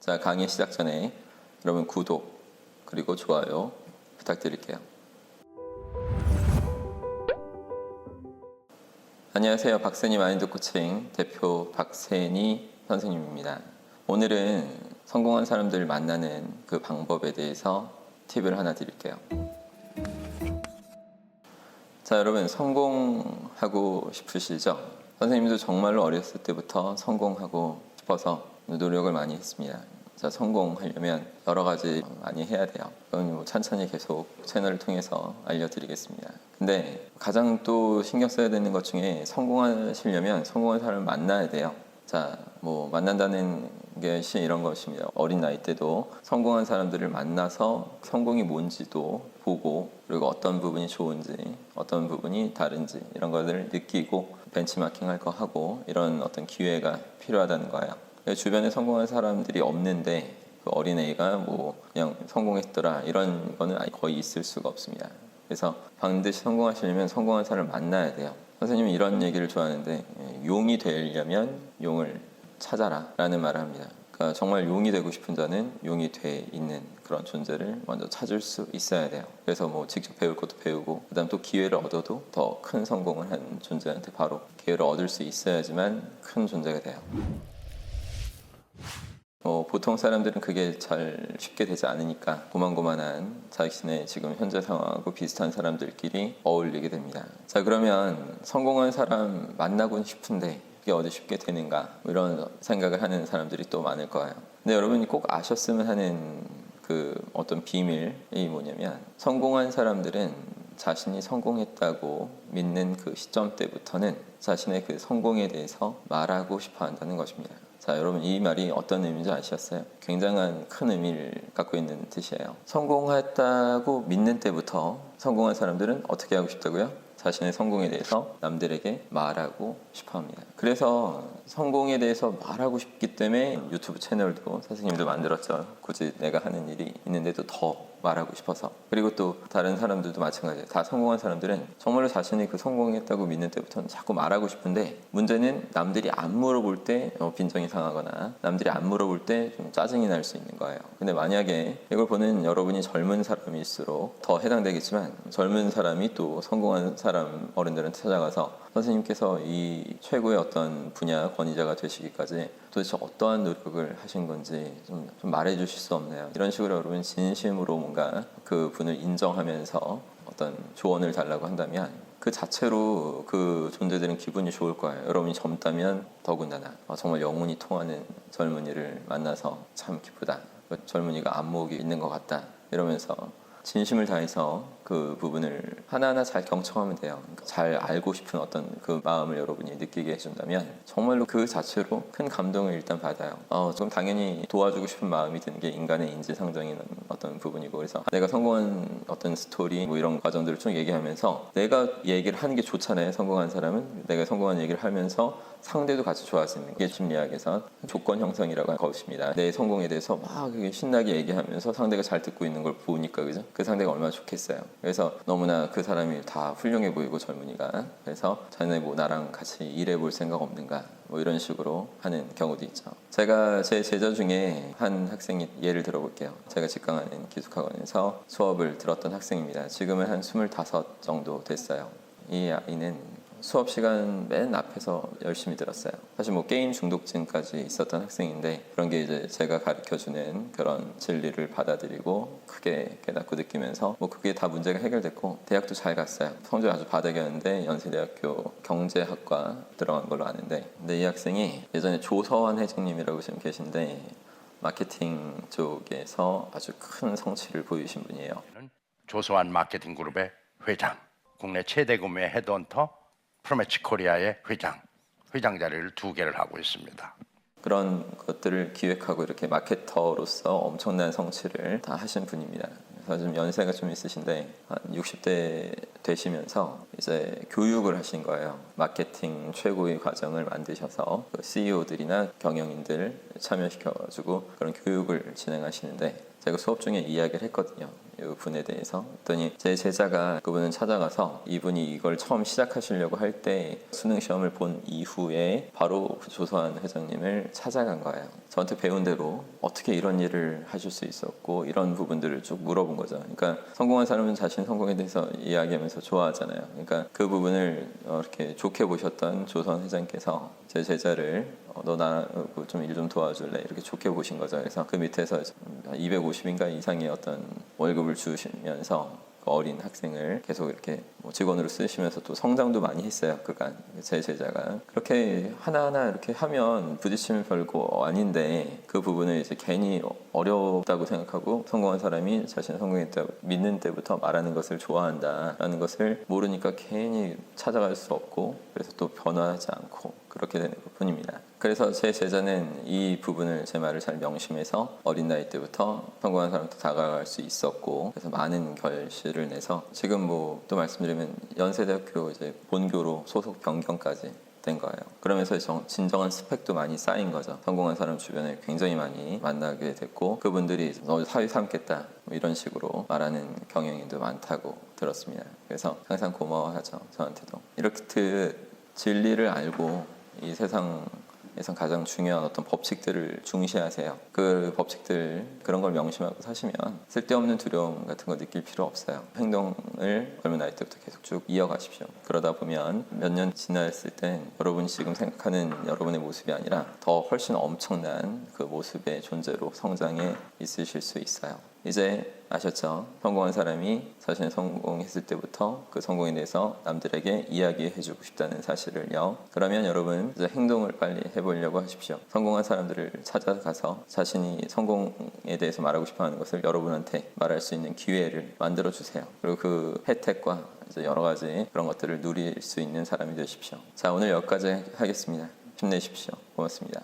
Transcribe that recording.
자, 강의 시작 전에 여러분 구독 그리고 좋아요 부탁드릴게요. 안녕하세요. 박세니 마인드 코칭 대표 박세니 선생님입니다. 오늘은 성공한 사람들을 만나는 그 방법에 대해서 팁을 하나 드릴게요. 자, 여러분 성공하고 싶으시죠? 선생님도 정말로 어렸을 때부터 성공하고 싶어서 노력을 많이 했습니다. 자, 성공하려면 여러 가지 많이 해야 돼요. 그건 뭐 천천히 계속 채널을 통해서 알려드리겠습니다. 근데 가장 또 신경 써야 되는 것 중에 성공하시려면 성공한 사람을 만나야 돼요. 자, 뭐 만난다는 것이 이런 것입니다. 어린 나이 때도 성공한 사람들을 만나서 성공이 뭔지도 보고, 그리고 어떤 부분이 좋은지 어떤 부분이 다른지 이런 것들을 느끼고 벤치마킹 할 거 하고, 이런 어떤 기회가 필요하다는 거예요. 주변에 성공한 사람들이 없는데 그 어린애가 뭐 그냥 성공했더라 이런 거는 거의 있을 수가 없습니다. 그래서 반드시 성공하시려면 성공한 사람을 만나야 돼요. 선생님은 이런 얘기를 좋아하는데, 용이 되려면 용을 찾아라 라는 말을 합니다. 그러니까 정말 용이 되고 싶은 자는 용이 돼 있는 그런 존재를 먼저 찾을 수 있어야 돼요. 그래서 뭐 직접 배울 것도 배우고, 그 다음 또 기회를 얻어도 더 큰 성공을 한 존재한테 바로 기회를 얻을 수 있어야지만 큰 존재가 돼요. 보통 사람들은 그게 잘 쉽게 되지 않으니까 고만고만한 자신의 지금 현재 상황하고 비슷한 사람들끼리 어울리게 됩니다. 자, 그러면 성공한 사람 만나고 싶은데 그게 어디 쉽게 되는가, 이런 생각을 하는 사람들이 또 많을 거예요. 근데 여러분이 꼭 아셨으면 하는 그 어떤 비밀이 뭐냐면, 성공한 사람들은 자신이 성공했다고 믿는 그 시점 때부터는 자신의 그 성공에 대해서 말하고 싶어 한다는 것입니다. 자, 여러분 이 말이 어떤 의미인지 아셨어요? 굉장한 큰 의미를 갖고 있는 뜻이에요. 성공했다고 믿는 때부터 성공한 사람들은 어떻게 하고 싶다고요? 자신의 성공에 대해서 남들에게 말하고 싶어 합니다. 그래서 성공에 대해서 말하고 싶기 때문에 유튜브 채널도 선생님도 만들었죠. 굳이 내가 하는 일이 있는데도 더 말하고 싶어서. 그리고 또 다른 사람들도 마찬가지예요. 다 성공한 사람들은 정말로 자신이 그 성공했다고 믿는 때부터는 자꾸 말하고 싶은데, 문제는 남들이 안 물어볼 때 빈정이 상하거나 남들이 안 물어볼 때 좀 짜증이 날 수 있는 거예요. 근데 만약에 이걸 보는 여러분이 젊은 사람일수록 더 해당되겠지만, 젊은 사람이 또 성공한 사람 어른들한테 찾아가서 선생님께서 이 최고의 어떤 분야 권위자가 되시기까지 도대체 어떠한 노력을 하신 건지 좀 말해 주실 수 없나요? 이런 식으로 여러분 진심으로 뭔가 그 분을 인정하면서 어떤 조언을 달라고 한다면, 그 자체로 그 존재들은 기분이 좋을 거예요. 여러분이 젊다면 더군다나 정말 영혼이 통하는 젊은이를 만나서 참 기쁘다, 젊은이가 안목이 있는 것 같다 이러면서 진심을 다해서 그 부분을 하나하나 잘 경청하면 돼요. 그러니까 잘 알고 싶은 어떤 그 마음을 여러분이 느끼게 해준다면 정말로 그 자체로 큰 감동을 일단 받아요. 좀 당연히 도와주고 싶은 마음이 드는 게 인간의 인지상정이는 어떤 부분이고, 그래서 내가 성공한 어떤 스토리 뭐 이런 과정들을 쭉 얘기하면서 내가 얘기를 하는 게 좋잖아요. 성공한 사람은 내가 성공한 얘기를 하면서 상대도 같이 좋아할 수 있는 게 심리학에서 조건 형성이라고 할 것입니다. 내 성공에 대해서 막 신나게 얘기하면서 상대가 잘 듣고 있는 걸 보니까, 그죠? 그 상대가 얼마나 좋겠어요. 그래서 너무나 그 사람이 다 훌륭해 보이고 젊은이가, 그래서 자네 뭐 나랑 같이 일해볼 생각 없는가, 뭐 이런 식으로 하는 경우도 있죠. 제가 제 제자 중에 한 학생이 예를 들어볼게요. 제가 직강하는 기숙학원에서 수업을 들었던 학생입니다. 지금은 한 25 정도 됐어요. 이 아이는 수업 시간 맨 앞에서 열심히 들었어요. 사실 뭐 게임 중독증까지 있었던 학생인데, 그런 게 이제 제가 가르쳐주는 그런 진리를 받아들이고 크게 깨닫고 느끼면서 뭐 그게 다 문제가 해결됐고 대학도 잘 갔어요. 성적이 아주 바닥이었는데 연세대학교 경제학과 들어간 걸로 아는데, 근데 이 학생이 예전에 조서환 회장님이라고 지금 계신데 마케팅 쪽에서 아주 큰 성취를 보이신 분이에요. 조서환 마케팅 그룹의 회장, 국내 최대 규모의 헤드헌터 프로매치 코리아의 회장 자리를 2개를 하고 있습니다. 그런 것들을 기획하고 이렇게 마케터로서 엄청난 성취를 다 하신 분입니다. 그래서 좀 연세가 좀 있으신데 한 60대 되시면서 이제 교육을 하신 거예요. 마케팅 최고의 과정을 만드셔서 그 CEO들이나 경영인들 참여시켜가지고 그런 교육을 진행하시는데 제가 수업 중에 이야기를 했거든요. 이 분에 대해서. 그랬더니 제 제자가 그분을 찾아가서 이분이 이걸 처음 시작하시려고 할 때 수능 시험을 본 이후에 바로 그 조선 회장님을 찾아간 거예요. 저한테 배운 대로 어떻게 이런 일을 하실 수 있었고 이런 부분들을 쭉 물어본 거죠. 그러니까 성공한 사람은 자신 성공에 대해서 이야기하면서 좋아하잖아요. 그러니까 그 부분을 이렇게 좋게 보셨던 조선 회장께서 제 제자를 너 나 좀 일 좀 도와줄래 이렇게 좋게 보신 거죠. 그래서 그 밑에서 250인가 이상의 어떤 월급을 주시면서 그 어린 학생을 계속 이렇게 뭐 직원으로 쓰시면서 또 성장도 많이 했어요. 그간 제 제자가 그렇게 하나하나 이렇게 하면 부딪히면 별거 아닌데 그 부분을 이제 괜히 어렵다고 생각하고 성공한 사람이 자신이 성공했다고 믿는 때부터 말하는 것을 좋아한다라는 것을 모르니까 괜히 찾아갈 수 없고 그래서 또 변화하지 않고 그렇게 되는 것뿐입니다. 그래서 제 제자는 이 부분을 제 말을 잘 명심해서 어린 나이 때부터 성공한 사람도 다가갈 수 있었고 그래서 많은 결실을 내서 지금 뭐 또 말씀드리면 연세대학교 이제 본교로 소속 변경까지 된 거예요. 그러면서 진정한 스펙도 많이 쌓인 거죠. 성공한 사람 주변에 굉장히 많이 만나게 됐고 그분들이 너 사위 삼겠다 뭐 이런 식으로 말하는 경영인도 많다고 들었습니다. 그래서 항상 고마워하죠. 저한테도. 이렇게 진리를 알고 이 세상에서 가장 중요한 어떤 법칙들을 중시하세요. 그 법칙들 그런 걸 명심하고 사시면 쓸데없는 두려움 같은 거 느낄 필요 없어요. 행동을 젊은 나이 때부터 계속 쭉 이어가십시오. 그러다 보면 몇 년 지났을 땐 여러분이 지금 생각하는 여러분의 모습이 아니라 더 훨씬 엄청난 그 모습의 존재로 성장해 있으실 수 있어요. 이제 아셨죠? 성공한 사람이 자신이 성공했을 때부터 그 성공에 대해서 남들에게 이야기해주고 싶다는 사실을요. 그러면 여러분 이제 행동을 빨리 해보려고 하십시오. 성공한 사람들을 찾아가서 자신이 성공에 대해서 말하고 싶어하는 것을 여러분한테 말할 수 있는 기회를 만들어 주세요. 그리고 그 혜택과 이제 여러 가지 그런 것들을 누릴 수 있는 사람이 되십시오. 자, 오늘 여기까지 하겠습니다. 힘내십시오. 고맙습니다.